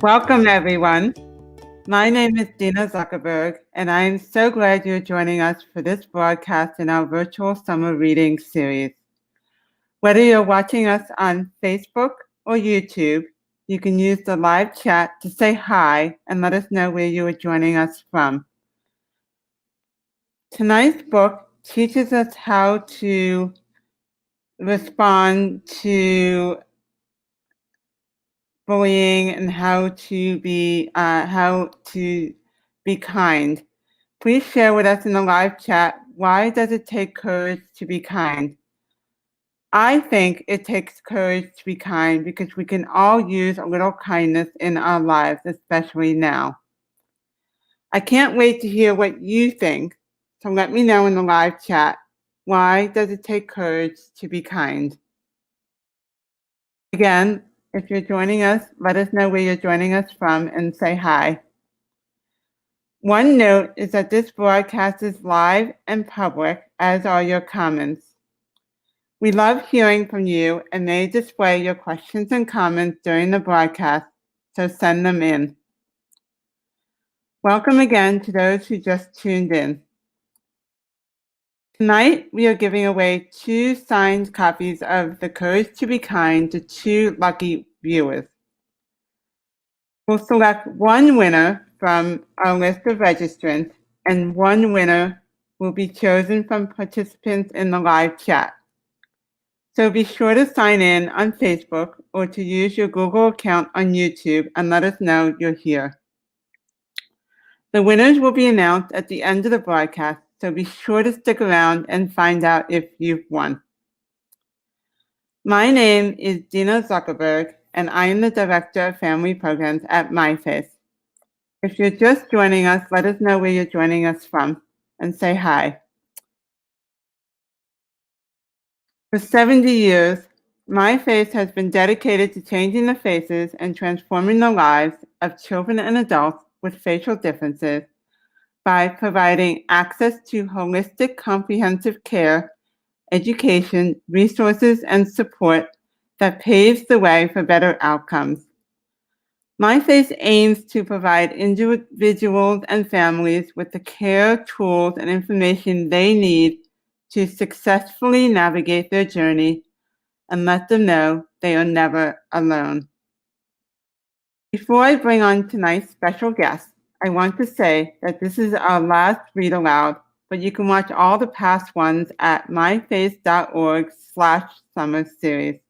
Welcome, everyone. My name is Gina Zuckerberg, and I am so glad you're joining us for this broadcast in our virtual summer reading series. Whether you're watching us on Facebook or YouTube, you can use the live chat to say hi and let us know where you are joining us from. Tonight's book teaches us how to respond to bullying and how to be kind. Please share with us in the live chat, why does it take courage to be kind? I think it takes courage to be kind because we can all use a little kindness in our lives, especially now. I can't wait to hear what you think, so let me know in the live chat, why does it take courage to be kind? Again, if you're joining us, let us know where you're joining us from and say hi. One note is that this broadcast is live and public, as are your comments. We love hearing from you and may display your questions and comments during the broadcast, so send them in. Welcome again to those who just tuned in. Tonight, we are giving away 2 signed copies of The Courage to Be Kind to 2 lucky viewers. We'll select one winner from our list of registrants, and one winner will be chosen from participants in the live chat. So be sure to sign in on Facebook or to use your Google account on YouTube and let us know you're here. The winners will be announced at the end of the broadcast, so be sure to stick around and find out if you've won. My name is Gina Zuckerberg, and I am the Director of Family Programs at MyFace. If you're just joining us, let us know where you're joining us from and say hi. For 70 years, MyFace has been dedicated to changing the faces and transforming the lives of children and adults with facial differences by providing access to holistic, comprehensive care, education, resources, and support that paves the way for better outcomes. MyFace aims to provide individuals and families with the care, tools, and information they need to successfully navigate their journey and let them know they are never alone. Before I bring on tonight's special guest, I want to say that this is our last read aloud, but you can watch all the past ones at myface.org/summer series.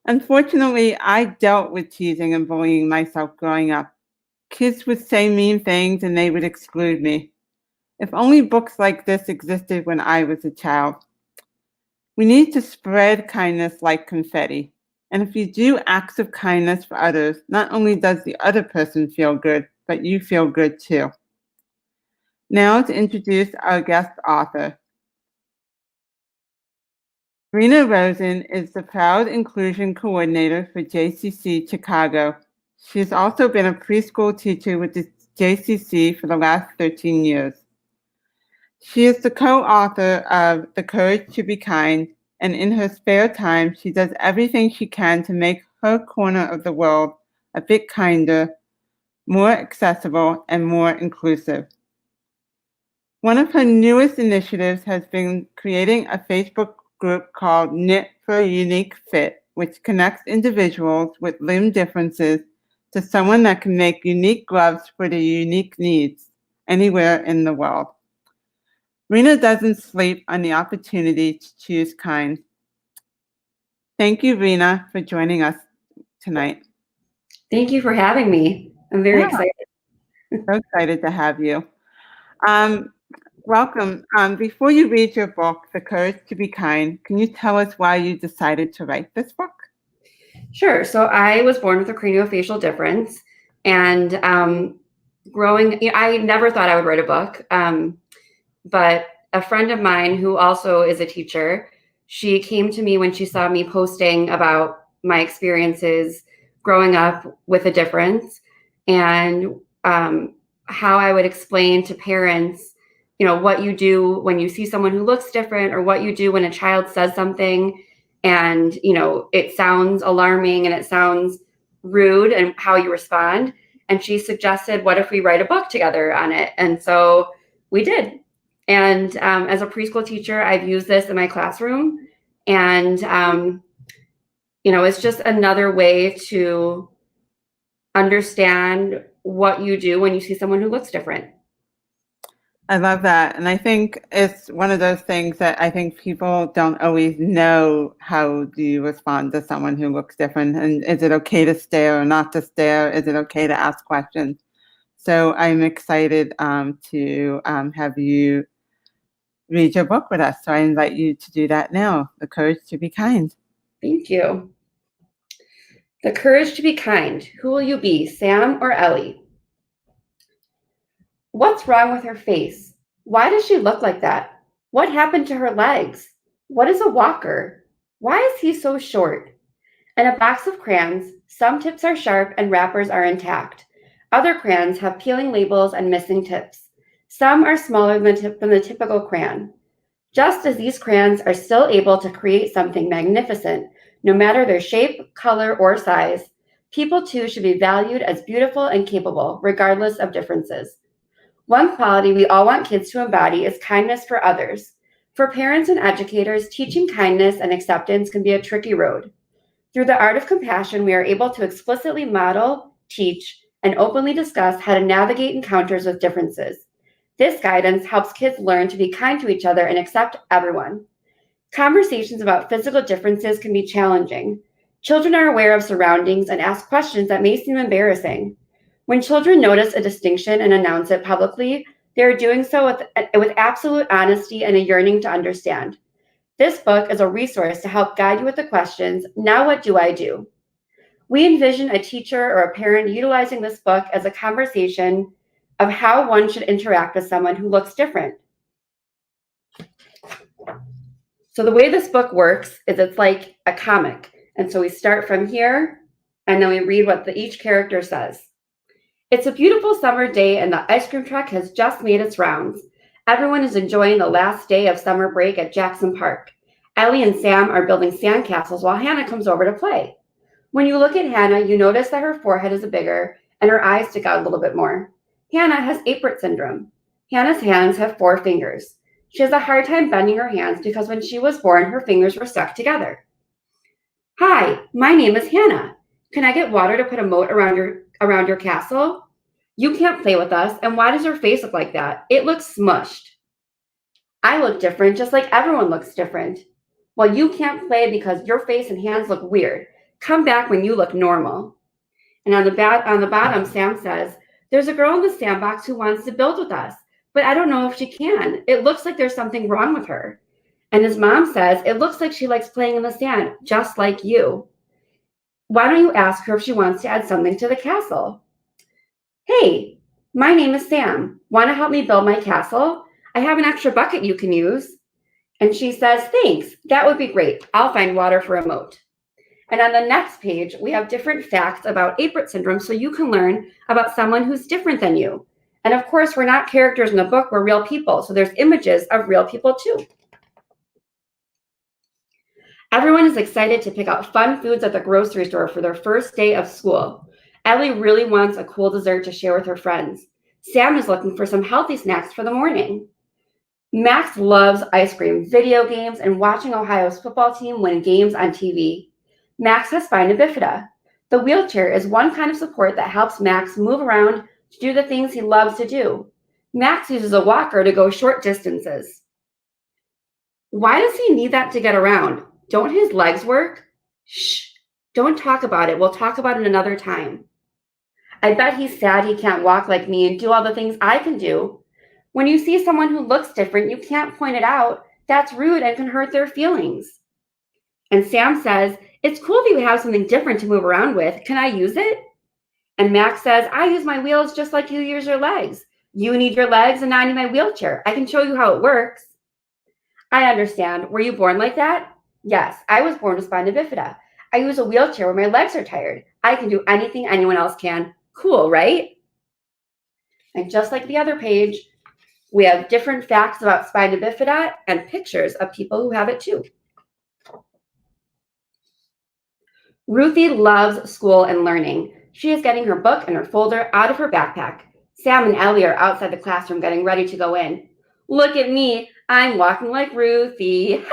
Unfortunately, I dealt with teasing and bullying myself growing up. Kids would say mean things and they would exclude me. If only books like this existed when I was a child. We need to spread kindness like confetti. And if you do acts of kindness for others, not only does the other person feel good, but you feel good too. Now to introduce our guest author. Rena Rosen is the proud inclusion coordinator for JCC Chicago. She has also been a preschool teacher with the JCC for the last 13 years. She is the co-author of The Courage to Be Kind, and in her spare time, she does everything she can to make her corner of the world a bit kinder, more accessible, and more inclusive. One of her newest initiatives has been creating a Facebook group called Knit for a Unique Fit, which connects individuals with limb differences to someone that can make unique gloves for their unique needs anywhere in the world. Rena doesn't sleep on the opportunity to choose kind. Thank you, Rena, for joining us tonight. Thank you for having me. I'm very excited. So excited to have you. Welcome. Before you read your book, The Courage to Be Kind, can you tell us why you decided to write this book? Sure. So I was born with a craniofacial difference, and I never thought I would write a book. But a friend of mine who also is a teacher, she came to me when she saw me posting about my experiences growing up with a difference and how I would explain to parents, what you do when you see someone who looks different, or what you do when a child says something and, it sounds alarming and it sounds rude and how you respond. And she suggested, what if we write a book together on it? And so we did. And as a preschool teacher, I've used this in my classroom. And, it's just another way to understand what you do when you see someone who looks different. I love that. And I think it's one of those things that I think people don't always know. How do you respond to someone who looks different? And is it okay to stare or not to stare? Is it okay to ask questions? So I'm excited to have you read your book with us. So I invite you to do that now. The Courage to Be Kind. Thank you. The Courage to Be Kind. Who will you be, Sam or Ellie? What's wrong with her face? Why does she look like that? What happened to her legs? What is a walker? Why is he so short? In a box of crayons, some tips are sharp and wrappers are intact. Other crayons have peeling labels and missing tips. Some are smaller than the typical crayon. Just as these crayons are still able to create something magnificent, no matter their shape, color, or size, people too should be valued as beautiful and capable, regardless of differences. One quality we all want kids to embody is kindness for others. For parents and educators, teaching kindness and acceptance can be a tricky road. Through the art of compassion, we are able to explicitly model, teach, and openly discuss how to navigate encounters with differences. This guidance helps kids learn to be kind to each other and accept everyone. Conversations about physical differences can be challenging. Children are aware of surroundings and ask questions that may seem embarrassing. When children notice a distinction and announce it publicly, they are doing so with absolute honesty and a yearning to understand. This book is a resource to help guide you with the questions, now what do I do? We envision a teacher or a parent utilizing this book as a conversation of how one should interact with someone who looks different. So the way this book works is it's like a comic. And so we start from here, and then we read what each character says. It's a beautiful summer day, and the ice cream truck has just made its rounds. Everyone is enjoying the last day of summer break at Jackson Park. Ellie and Sam are building sandcastles while Hannah comes over to play. When you look at Hannah, you notice that her forehead is bigger and her eyes stick out a little bit more. Hannah has apron syndrome. Hannah's hands have 4 fingers. She has a hard time bending her hands because when she was born, her fingers were stuck together. Hi, my name is Hannah. Can I get water to put a moat around your castle? You can't play with us, and why does your face look like that? It looks smushed. I look different, just like everyone looks different. Well, you can't play because your face and hands look weird. Come back when you look normal. And on the bottom, Sam says, there's a girl in the sandbox who wants to build with us, but I don't know if she can. It looks like there's something wrong with her. And his mom says, it looks like she likes playing in the sand, just like you. Why don't you ask her if she wants to add something to the castle? Hey, my name is Sam. Want to help me build my castle? I have an extra bucket you can use. And she says, thanks, that would be great. I'll find water for a moat. And on the next page, we have different facts about apron syndrome so you can learn about someone who's different than you. And of course, we're not characters in the book, we're real people. So there's images of real people too. Everyone is excited to pick out fun foods at the grocery store for their first day of school. Ellie really wants a cool dessert to share with her friends. Sam is looking for some healthy snacks for the morning. Max loves ice cream, video games, and watching Ohio's football team win games on TV. Max has spina bifida. The wheelchair is one kind of support that helps Max move around to do the things he loves to do. Max uses a walker to go short distances. Why does he need that to get around? Don't his legs work? Shh, don't talk about it. We'll talk about it another time. I bet he's sad he can't walk like me and do all the things I can do. When you see someone who looks different, you can't point it out. That's rude and can hurt their feelings. And Sam says, it's cool that you have something different to move around with. Can I use it? And Max says, I use my wheels just like you use your legs. You need your legs and I need my wheelchair. I can show you how it works. I understand. Were you born like that? Yes, I was born with spina bifida. I use a wheelchair when my legs are tired. I can do anything anyone else can. Cool, right? And just like the other page, we have different facts about spina bifida and pictures of people who have it too. Ruthie loves school and learning. She is getting her book and her folder out of her backpack. Sam and Ellie are outside the classroom getting ready to go in. Look at me. I'm walking like Ruthie.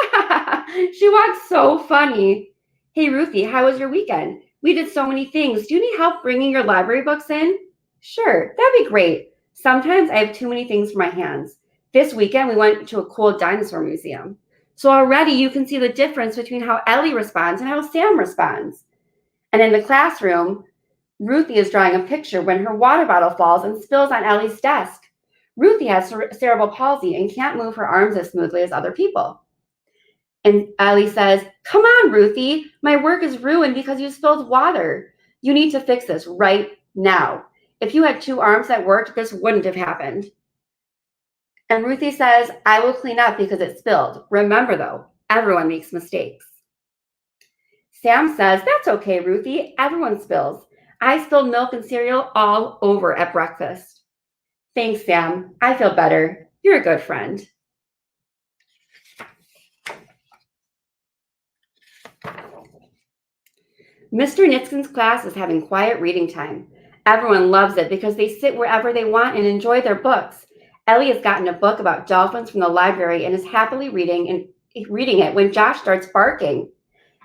She walks so funny. Hey, Ruthie, how was your weekend? We did so many things. Do you need help bringing your library books in? Sure, that'd be great. Sometimes I have too many things for my hands. This weekend, we went to a cool dinosaur museum. So already you can see the difference between how Ellie responds and how Sam responds. And in the classroom, Ruthie is drawing a picture when her water bottle falls and spills on Ellie's desk. Ruthie has cerebral palsy and can't move her arms as smoothly as other people. And Ellie says, "Come on, Ruthie, my work is ruined because you spilled water. You need to fix this right now. If you had 2 arms that worked, this wouldn't have happened." And Ruthie says, "I will clean up because it spilled. Remember though, everyone makes mistakes." Sam says, "That's okay, Ruthie. Everyone spills. I spilled milk and cereal all over at breakfast." Thanks, Sam. I feel better. You're a good friend. Mr. Nixon's class is having quiet reading time. Everyone loves it because they sit wherever they want and enjoy their books. Ellie has gotten a book about dolphins from the library and is happily reading it when Josh starts barking.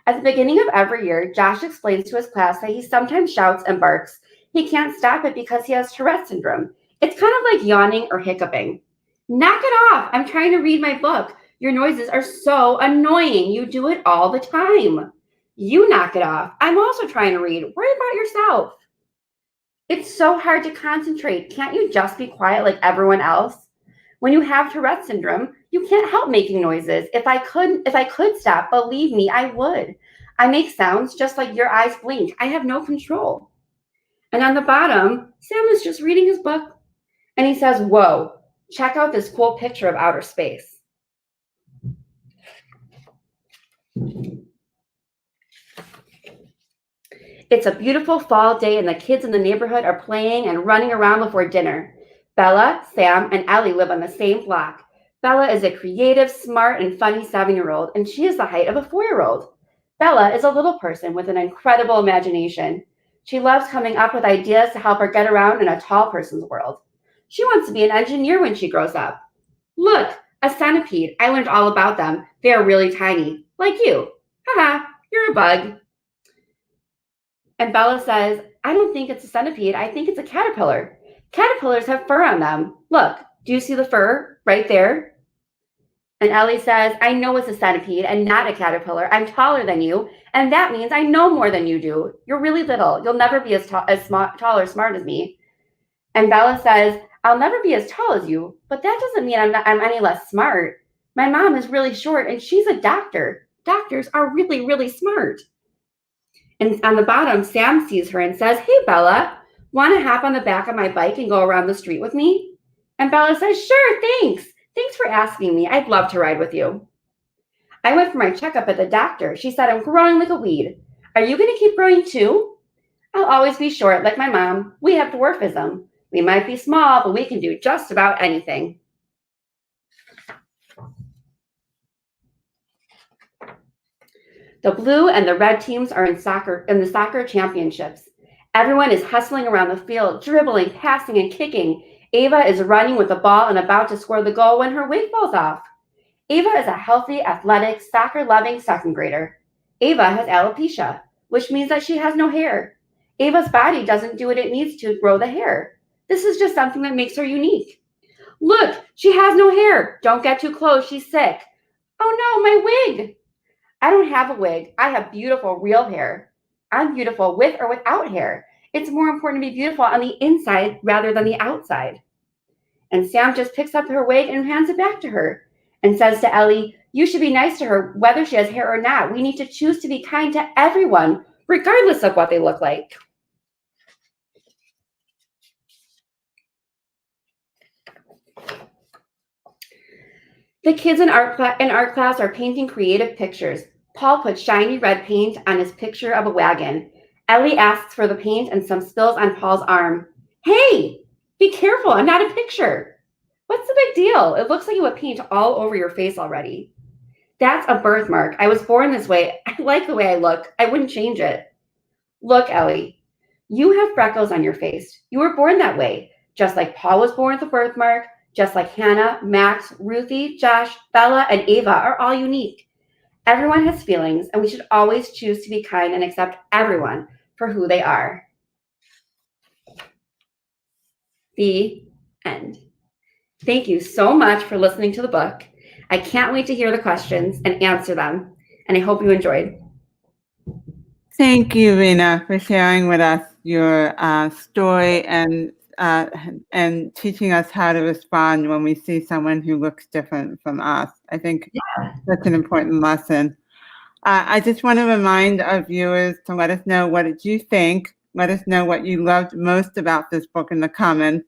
At the beginning of every year, Josh explains to his class that he sometimes shouts and barks. He can't stop it because he has Tourette syndrome. It's kind of like yawning or hiccuping. Knock it off. I'm trying to read my book. Your noises are so annoying. You do it all the time. You knock it off. I'm also trying to read. Worry about yourself. It's so hard to concentrate. Can't you just be quiet like everyone else? When you have Tourette syndrome, you can't help making noises. If I could stop, believe me, I would. I make sounds just like your eyes blink. I have no control. And on the bottom, Sam is just reading his book. And he says, "Whoa, check out this cool picture of outer space." It's a beautiful fall day and the kids in the neighborhood are playing and running around before dinner. Bella, Sam, and Ellie live on the same block. Bella is a creative, smart, and funny 7-year-old, and she is the height of a 4-year-old. Bella is a little person with an incredible imagination. She loves coming up with ideas to help her get around in a tall person's world. She wants to be an engineer when she grows up. Look, a centipede. I learned all about them. They are really tiny, like you. Haha, you're a bug. And Bella says, "I don't think it's a centipede. I think it's a caterpillar. Caterpillars have fur on them. Look, do you see the fur right there?" And Ellie says, "I know it's a centipede and not a caterpillar. I'm taller than you, and that means I know more than you do. You're really little. You'll never be as tall or smart as me." And Bella says, "I'll never be as tall as you, but that doesn't mean I'm any less smart. My mom is really short, and she's a doctor. Doctors are really, really smart." And on the bottom, Sam sees her and says, "Hey, Bella, want to hop on the back of my bike and go around the street with me?" And Bella says, "Sure, thanks. Thanks for asking me. I'd love to ride with you." "I went for my checkup at the doctor. She said I'm growing like a weed. Are you going to keep growing too?" "I'll always be short like my mom. We have dwarfism. We might be small, but we can do just about anything." The blue and the red teams are in the soccer championships. Everyone is hustling around the field, dribbling, passing, and kicking. Ava is running with the ball and about to score the goal when her wig falls off. Ava is a healthy, athletic, soccer-loving 2nd grader. Ava has alopecia, which means that she has no hair. Ava's body doesn't do what it needs to grow the hair. This is just something that makes her unique. "Look, she has no hair. Don't get too close. She's sick." "Oh no, my wig." "I don't have a wig. I have beautiful, real hair. I'm beautiful with or without hair. It's more important to be beautiful on the inside rather than the outside." And Sam just picks up her wig and hands it back to her and says to Ellie, "You should be nice to her whether she has hair or not. We need to choose to be kind to everyone, regardless of what they look like." The kids in art class are painting creative pictures. Paul puts shiny red paint on his picture of a wagon. Ellie asks for the paint and some spills on Paul's arm. "Hey, be careful, I'm not a picture." "What's the big deal? It looks like you have paint all over your face already." "That's a birthmark. I was born this way. I like the way I look. I wouldn't change it." Look, Ellie, you have freckles on your face. You were born that way, just like Paul was born with a birthmark, just like Hannah, Max, Ruthie, Josh, Bella, and Ava are all unique. Everyone has feelings, and we should always choose to be kind and accept everyone for who they are. The end. Thank you so much for listening to the book. I can't wait to hear the questions and answer them, and I hope you enjoyed. Thank you, Rena, for sharing with us your story and teaching us how to respond when we see someone who looks different from us. I think that's an important lesson. I just want to remind our viewers to let us know, what did you think? Let us know what you loved most about this book in the comments.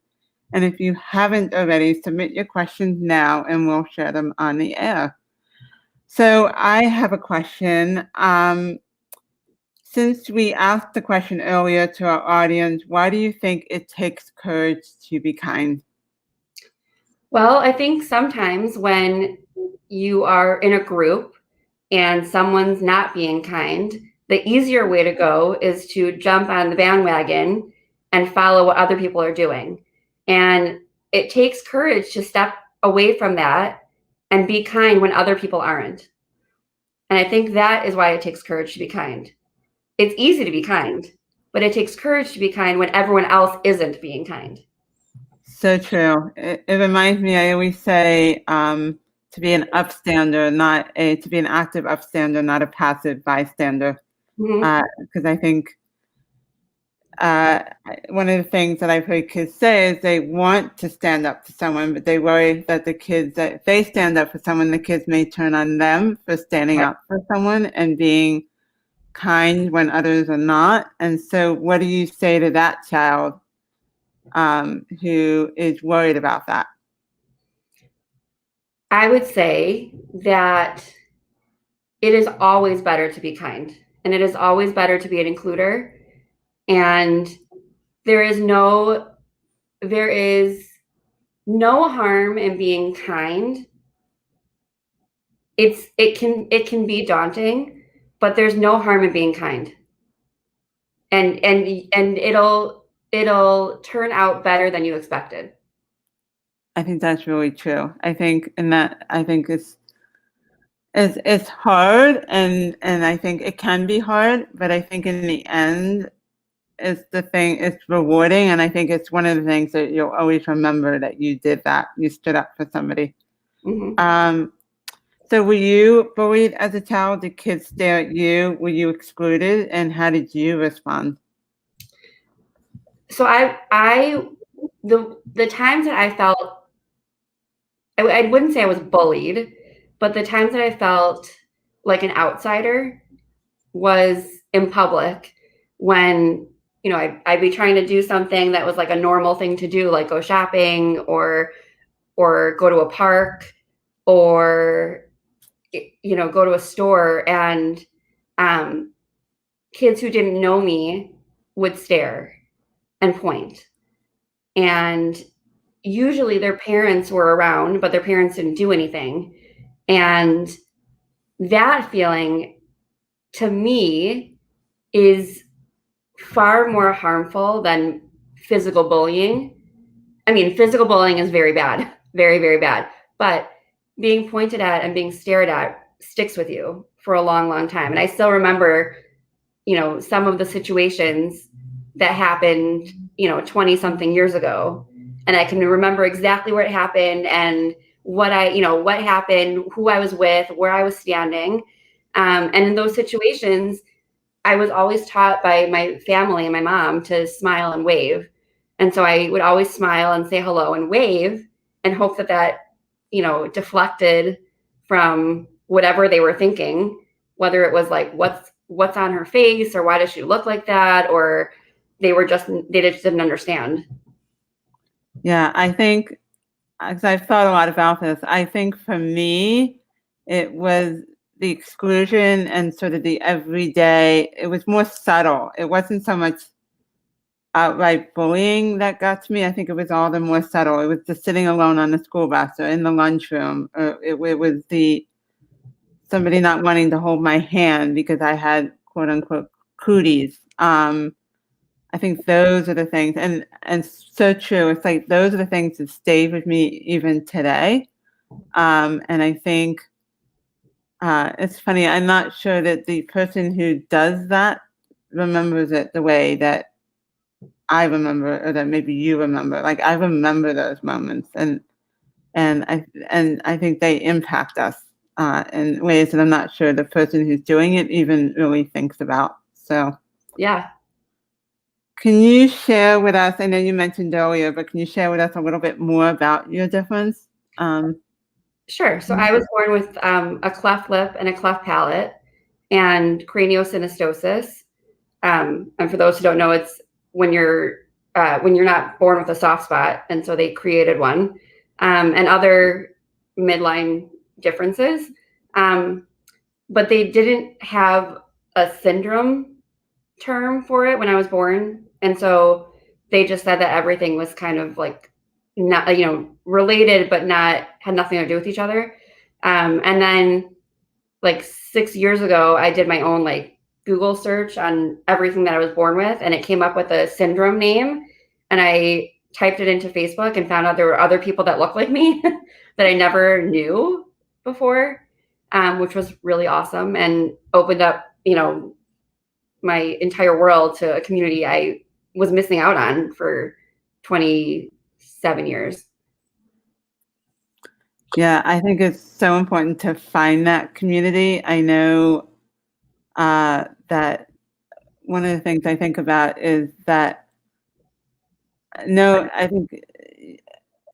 And if you haven't already, submit your questions now and we'll share them on the air. So I have a question. Since we asked the question earlier to our audience, why do you think it takes courage to be kind? Well, I think sometimes when you are in a group and someone's not being kind, the easier way to go is to jump on the bandwagon and follow what other people are doing. And it takes courage to step away from that and be kind when other people aren't. And I think that is why it takes courage to be kind. It's easy to be kind, but it takes courage to be kind when everyone else isn't being kind. So true. It reminds me, I always say, to be an upstander, to be an active upstander, not a passive bystander. Because I think one of the things that I've heard kids say is they want to stand up to someone, but they worry that that if they stand up for someone, the kids may turn on them for standing up for someone and being kind when others are not. And so what do you say to that child who is worried about that? I would say that it is always better to be kind, and it is always better to be an includer. And there is no harm in being kind. It can be daunting, but there's no harm in being kind. And it'll turn out better than you expected. I think that's really true. I think it's hard, and I think it can be hard, but I think in the end, it's rewarding, and I think it's one of the things that you'll always remember, that you did that. You stood up for somebody. Mm-hmm. So were you bullied as a child? Did kids stare at you? Were you excluded? And how did you respond? So the times that I felt, I wouldn't say I was bullied, but the times that I felt like an outsider was in public, when I'd be trying to do something that was like a normal thing to do, like go shopping or go to a park or go to a store, and kids who didn't know me would stare and point. And usually their parents were around, but their parents didn't do anything. And that feeling, to me, is far more harmful than physical bullying. I mean, physical bullying is very bad, very, very bad. But being pointed at and being stared at sticks with you for a long, long time. And I still remember, some of the situations that happened, 20 something years ago. And I can remember exactly where it happened and what happened, who I was with, where I was standing. And in those situations, I was always taught by my family and my mom to smile and wave. And so I would always smile and say hello and wave and hope that deflected from whatever they were thinking, whether it was like, what's on her face, or why does she look like that? Or they just didn't understand. Yeah, I think, because I've thought a lot about this, I think for me, it was the exclusion and sort of the everyday. It was more subtle. It wasn't so much outright bullying that got to me. I think it was all the more subtle. It was the sitting alone on the school bus or in the lunchroom. It was somebody not wanting to hold my hand because I had, quote unquote, cooties. I think those are the things, and so true. It's like those are the things that stay with me even today. And I think it's funny. I'm not sure that the person who does that remembers it the way that I remember, or that maybe you remember. Like I remember those moments, and I think they impact us in ways that I'm not sure the person who's doing it even really thinks about. So, Yeah. can you share with us? I know you mentioned earlier, but can you share with us a little bit more about your difference? Sure. So I was born with a cleft lip and a cleft palate and craniosynostosis. And for those who don't know, it's when you're not born with a soft spot, and so they created one, and other midline differences. But they didn't have a syndrome term for it when I was born, and so they just said that everything was kind of like not related, but not had nothing to do with each other. And then like 6 years ago, I did my own like Google search on everything that I was born with, and it came up with a syndrome name. And I typed it into Facebook and found out there were other people that looked like me that I never knew before, which was really awesome and opened up, my entire world to a community I was missing out on for 27 years. Yeah, I think it's so important to find that community. I know that one of the things I think about is that, no, I think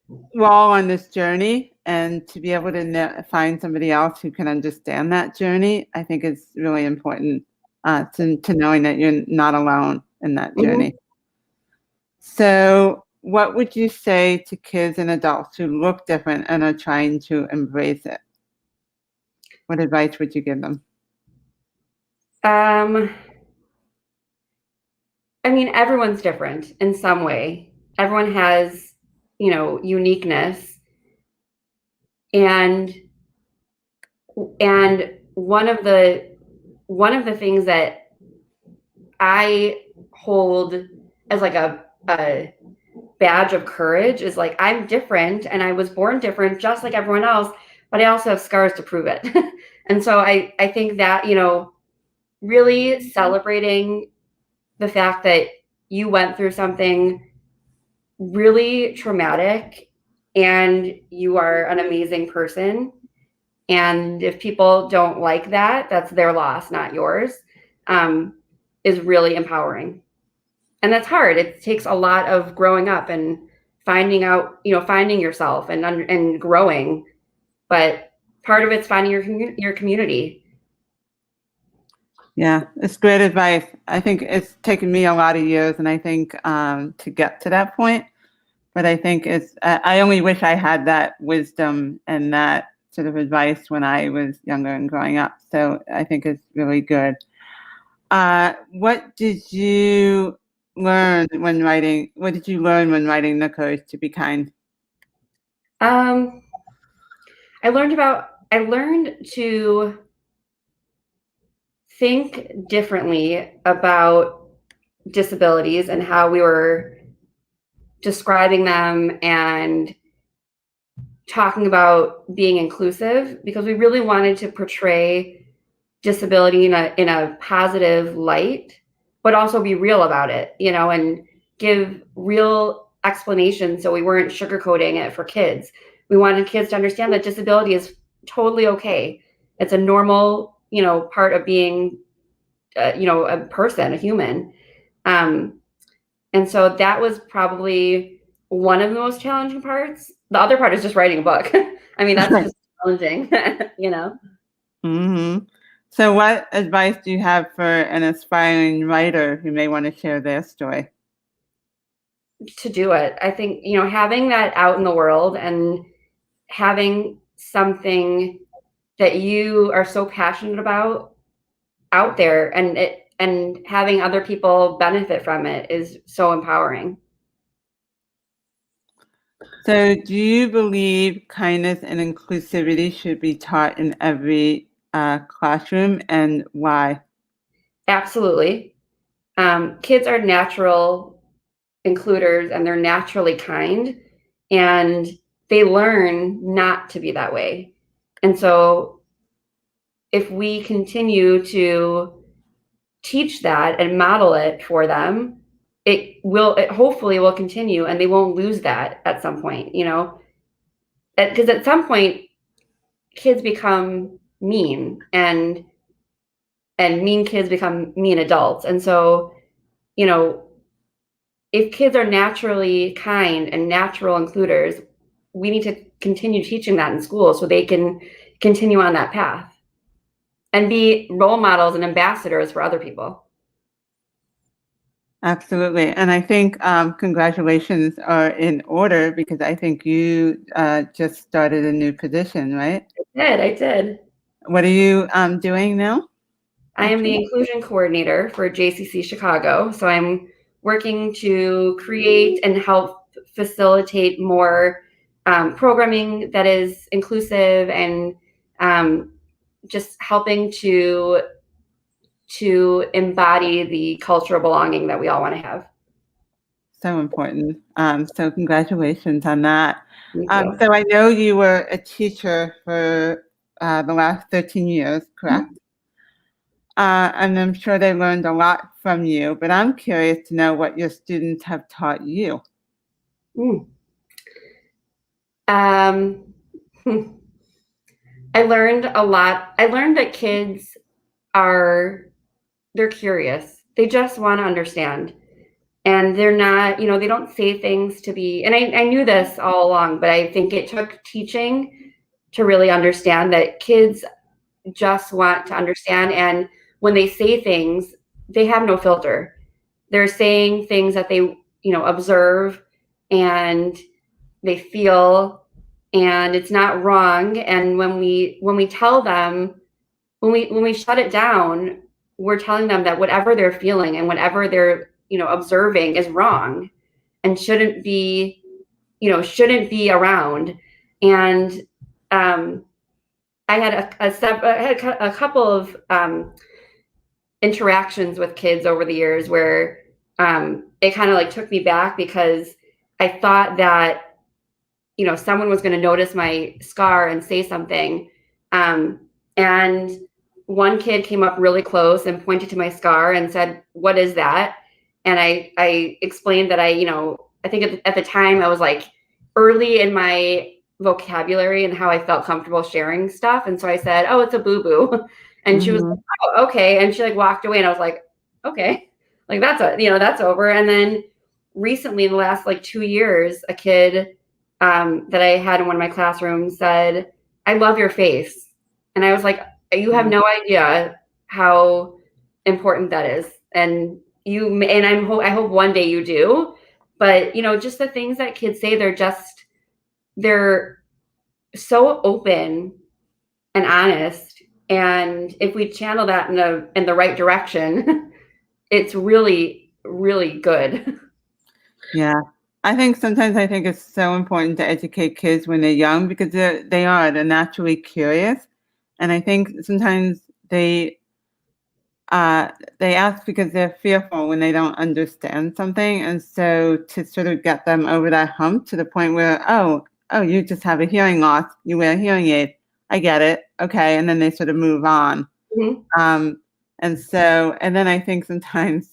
we're all on this journey, and to be able to find somebody else who can understand that journey, I think is really important to knowing that you're not alone in that journey. So, what would you say to kids and adults who look different and are trying to embrace it? What advice would you give them? I mean, everyone's different in some way. Everyone has, uniqueness. And one of the things that I hold as like a badge of courage is like, I'm different and I was born different just like everyone else, but I also have scars to prove it. And so I think that, really celebrating the fact that you went through something really traumatic and you are an amazing person. And if people don't like that, that's their loss, not yours, is really empowering. And that's hard. It takes a lot of growing up and finding out, finding yourself and growing. But part of it's finding your community. Yeah, it's great advice. I think it's taken me a lot of years, and I think to get to that point. But I think I only wish I had that wisdom and that sort of advice when I was younger and growing up. So I think it's really good. What did you learn when writing? What did you learn when writing The Courage to Be Kind? I learned to think differently about disabilities and how we were describing them and talking about being inclusive, because we really wanted to portray disability in a positive light, but also be real about it, and give real explanations. So we weren't sugarcoating it for kids. We wanted kids to understand that disability is totally okay. It's a normal, part of being, a person, a human. And so that was probably one of the most challenging parts. The other part is just writing a book. I mean, that's just challenging, Mm-hmm. So what advice do you have for an aspiring writer who may want to share their story? To do it. I think, having that out in the world and having something that you are so passionate about out there and having other people benefit from it is so empowering. So do you believe kindness and inclusivity should be taught in every classroom, and why? Absolutely. kids are natural includers and they're naturally kind, and they learn not to be that way. And so if we continue to teach that and model it for them, it hopefully will continue, and they won't lose that at some point, because at some point kids become mean, and mean kids become mean adults. And so, if kids are naturally kind and natural includers, we need to continue teaching that in school so they can continue on that path and be role models and ambassadors for other people. Absolutely. And I think congratulations are in order because I think you just started a new position, right? I did. What are you doing now? I am the inclusion coordinator for JCC Chicago. So I'm working to create and help facilitate more programming that is inclusive, and just helping to embody the cultural belonging that we all want to have. So important. So congratulations on that. Thank you. So I know you were a teacher for the last 13 years, correct? Mm-hmm. And I'm sure they learned a lot from you, but I'm curious to know what your students have taught you. I learned a lot. I learned that kids they're curious. They just want to understand. And they're not, they don't say things to be, and I knew this all along, but I think it took teaching to really understand that kids just want to understand. And when they say things, they have no filter. They're saying things that they, observe and they feel, and it's not wrong. And when we tell them, when we shut it down, we're telling them that whatever they're feeling and whatever they're, observing is wrong and shouldn't be around. And I had a couple of interactions with kids over the years where it kind of took me back, because I thought that someone was going to notice my scar and say something, and one kid came up really close and pointed to my scar and said, "What is that?" And I explained that I think at the time I was early in my vocabulary and how I felt comfortable sharing stuff. And so I said, "Oh, it's a boo-boo." And she was like, "Oh, okay." And she walked away, and I was like, "Okay, that's over." And then recently, in the last 2 years, a kid that I had in one of my classrooms said, "I love your face." And I was like, "You have no idea how important that is." And I hope one day you do, but just the things that kids say, they're so open and honest. And if we channel that in the right direction, it's really, really good. Yeah. Sometimes I think it's so important to educate kids when they're young, because they're naturally curious. And I think sometimes they ask because they're fearful when they don't understand something. And so to sort of get them over that hump to the point where, oh, you just have a hearing loss, you wear a hearing aid, I get it, okay, and then they sort of move on. Mm-hmm. And then I think sometimes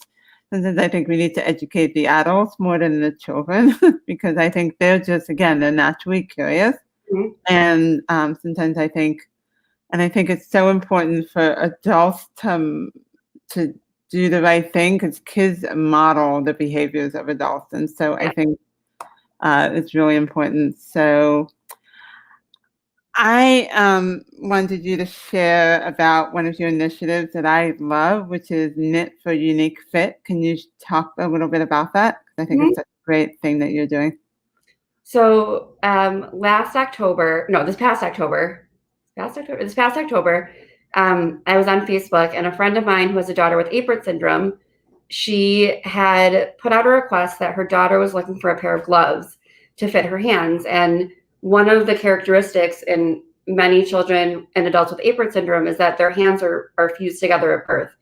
I think we need to educate the adults more than the children, because I think they're naturally curious. Mm-hmm. And sometimes I think it's so important for adults to do the right thing, because kids model the behaviors of adults. And so I think it's really important. So I wanted you to share about one of your initiatives that I love, which is Knit for Unique Fit. Can you talk a little bit about that? I think it's a great thing that you're doing. So this past October, I was on Facebook, and a friend of mine who has a daughter with Apert syndrome, she had put out a request that her daughter was looking for a pair of gloves to fit her hands. And one of the characteristics in many children and adults with Apert syndrome is that their hands are fused together at birth.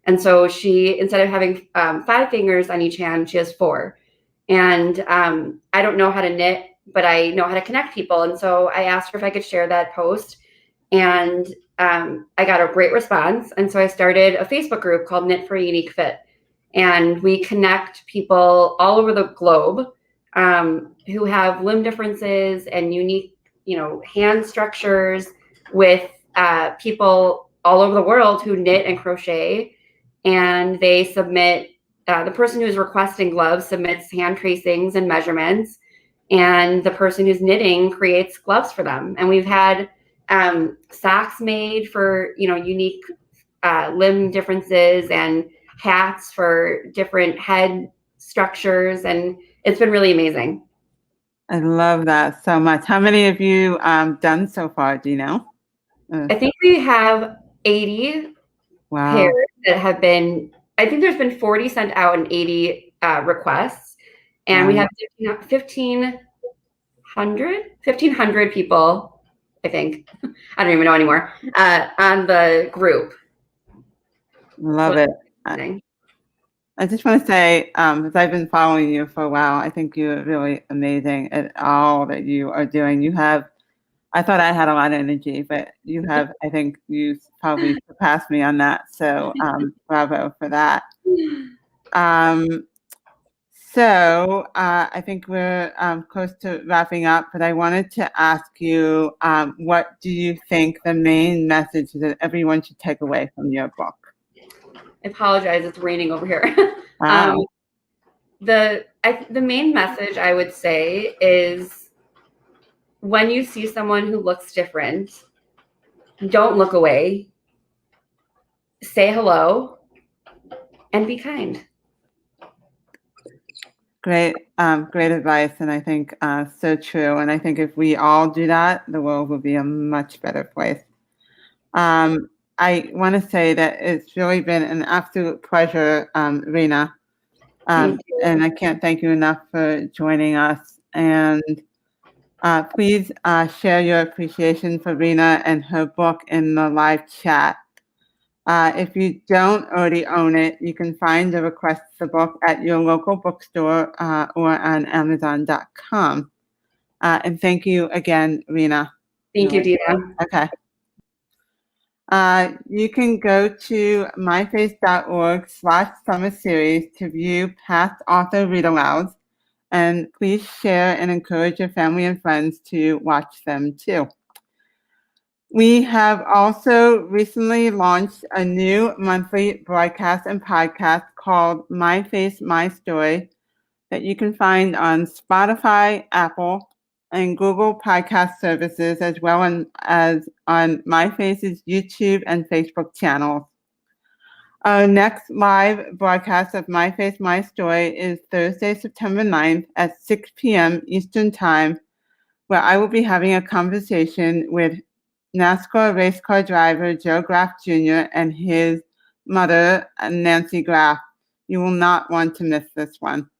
And so she, instead of having 5 fingers on each hand, she has 4. And I don't know how to knit, but I know how to connect people. And so I asked her if I could share that post. And I got a great response. And so I started a Facebook group called Knit for a Unique Fit. And we connect people all over the globe who have limb differences and unique, hand structures with people all over the world who knit and crochet. And they submit, the person who's requesting gloves submits hand tracings and measurements. And the person who's knitting creates gloves for them. And we've had socks made for, unique limb differences, and hats for different head structures. And it's been really amazing. I love that so much. How many have you done so far? Do you know? I think we have 80 Wow. pairs that have been, I think there's been 40 sent out and 80 requests. And we have 1,500 people, I think. I don't even know anymore, on the group. Love it. I just want to say, because I've been following you for a while, I think you're really amazing at all that you are doing. I thought I had a lot of energy, but you have, I think you probably surpassed me on that. So bravo for that. So I think we're close to wrapping up, but I wanted to ask you, what do you think the main message that everyone should take away from your book? I apologize, it's raining over here. Wow. The main message I would say is, when you see someone who looks different, don't look away. Say hello and be kind. Great advice, and I think so true. And I think if we all do that, the world will be a much better place. I want to say that it's really been an absolute pleasure, Rena, and I can't thank you enough for joining us. And please share your appreciation for Rena and her book in the live chat. If you don't already own it, you can find the request for the book at your local bookstore or on Amazon.com. And thank you again, Rena. Thank you, Dina. Okay. You can go to myface.org/summer series to view past author read-alouds, and please share and encourage your family and friends to watch them too. We have also recently launched a new monthly broadcast and podcast called My Face, My Story that you can find on Spotify, Apple, and Google podcast services, as well as on My Face's YouTube and Facebook channels. Our next live broadcast of My Face, My Story is Thursday, September 9th at 6 p.m. Eastern Time, where I will be having a conversation with NASCAR race car driver Joe Graff Jr. and his mother, Nancy Graff. You will not want to miss this one.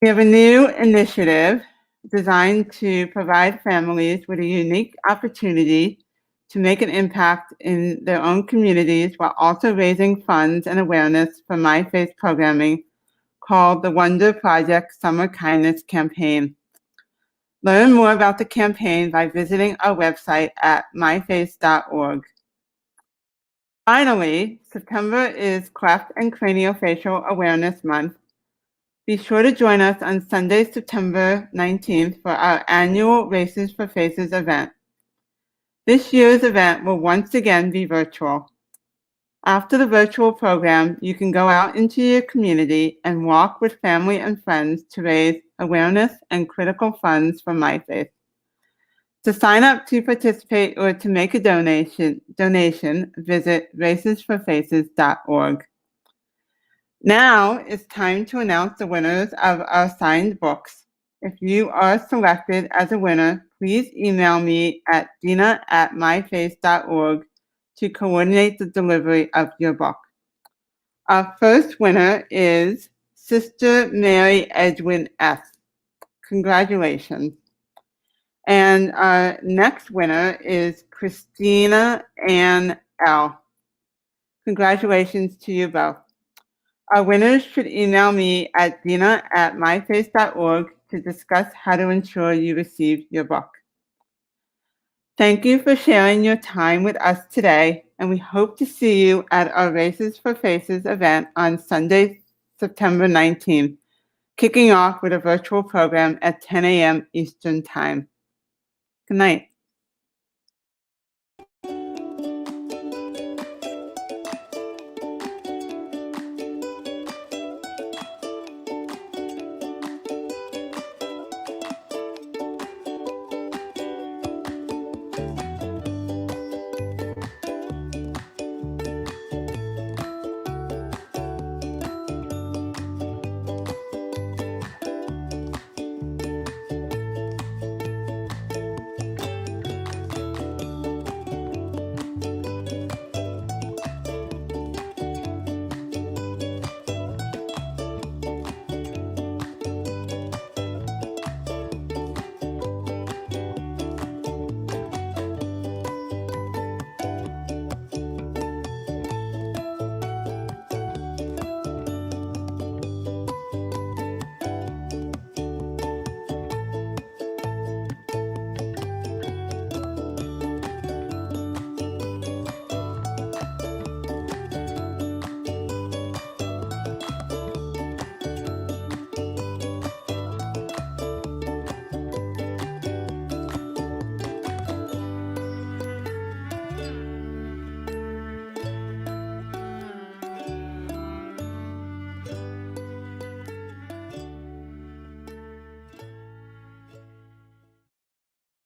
We have a new initiative designed to provide families with a unique opportunity to make an impact in their own communities while also raising funds and awareness for My Face programming called the Wonder Project Summer Kindness Campaign. Learn more about the campaign by visiting our website at myface.org. Finally, September is Cleft and Craniofacial Awareness Month. Be sure to join us on Sunday, September 19th for our annual Races for Faces event. This year's event will once again be virtual. After the virtual program, you can go out into your community and walk with family and friends to raise awareness and critical funds for My Face. To sign up to participate or to make a donation, visit racesforfaces.org. Now it's time to announce the winners of our signed books. If you are selected as a winner, please email me at dina@myface.org to coordinate the delivery of your book. Our first winner is Sister Mary Edwin S. Congratulations. And our next winner is Christina Ann L. Congratulations to you both. Our winners should email me at dina@myface.org to discuss how to ensure you receive your book. Thank you for sharing your time with us today, and we hope to see you at our Races for Faces event on Sunday, September 19th, kicking off with a virtual program at 10 a.m. Eastern Time. Good night.